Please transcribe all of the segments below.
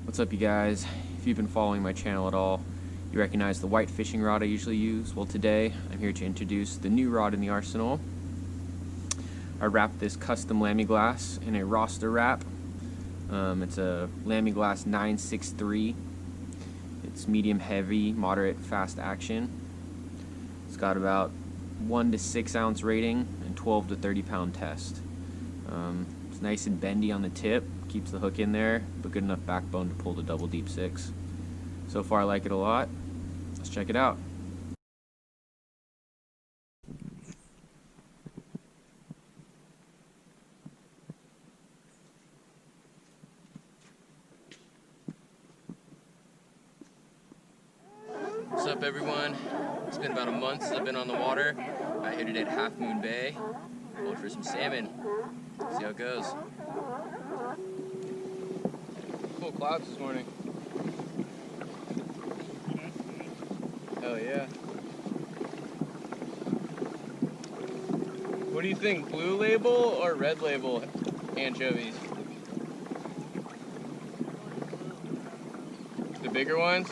What's up, you guys? If you've been following my channel at all, you recognize the white fishing rod I usually use. Well, today I'm here to introduce the new rod in the arsenal. I wrapped this custom Lamiglas in a roster wrap. It's a Lamiglas 963. It's medium heavy, moderate fast action. It's got about 1 to 6 ounce rating and 12 to 30 pound test. It's nice and bendy on the tip, keeps the hook in there, but good enough backbone to pull the double deep 6. So far I like it a lot. Let's check it out. What's up, everyone? It's been about a month since I've been on the water. I hit it at Half Moon Bay. Going for some salmon. See how it goes. Cool clouds this morning. Hell yeah. What do you think, blue label or red label anchovies? The bigger ones?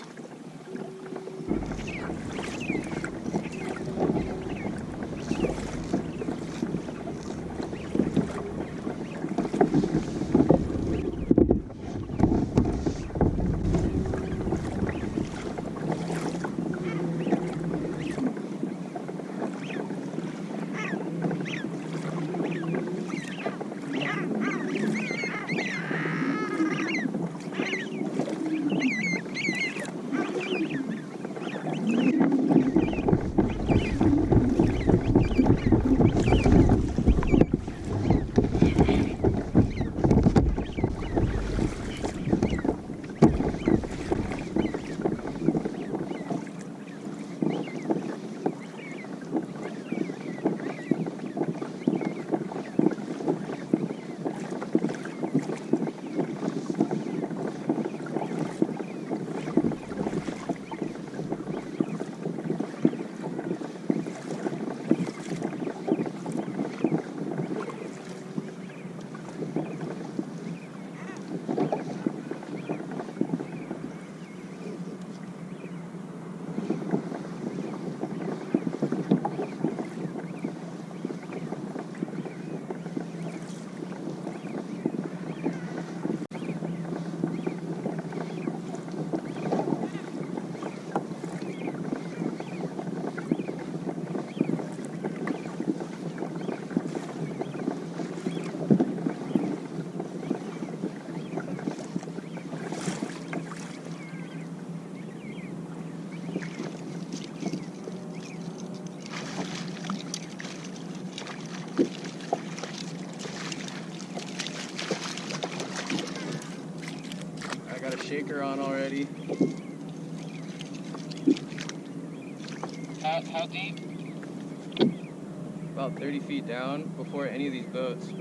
Got a shaker on already. How deep? About 30 feet down before any of these boats.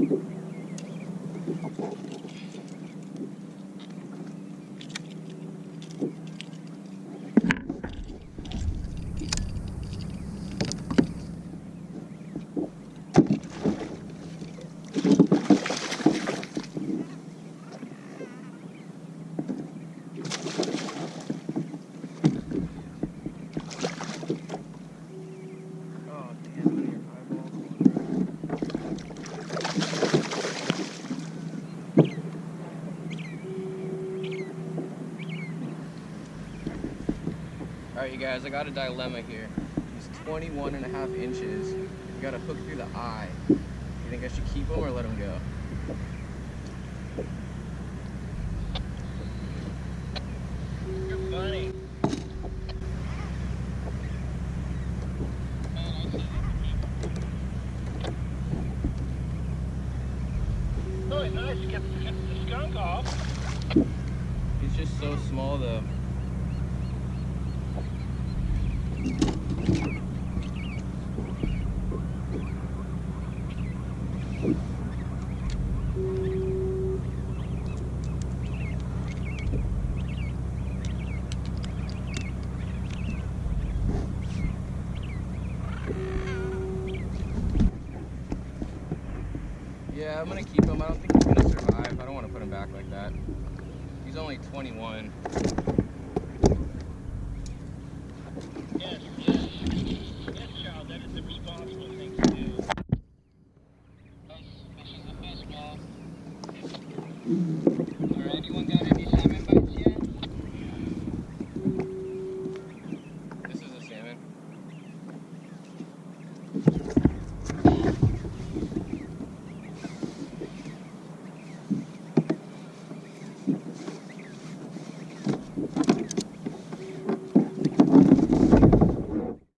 Alright, you guys, I got a dilemma here. He's 21.5 inches. You got a hook through the eye. You think I should keep him or let him go? You're funny. Really nice to get the skunk off. He's just so small though. Yeah, I'm gonna keep him. I don't think he's gonna survive. I don't want to put him back like that. He's only 21.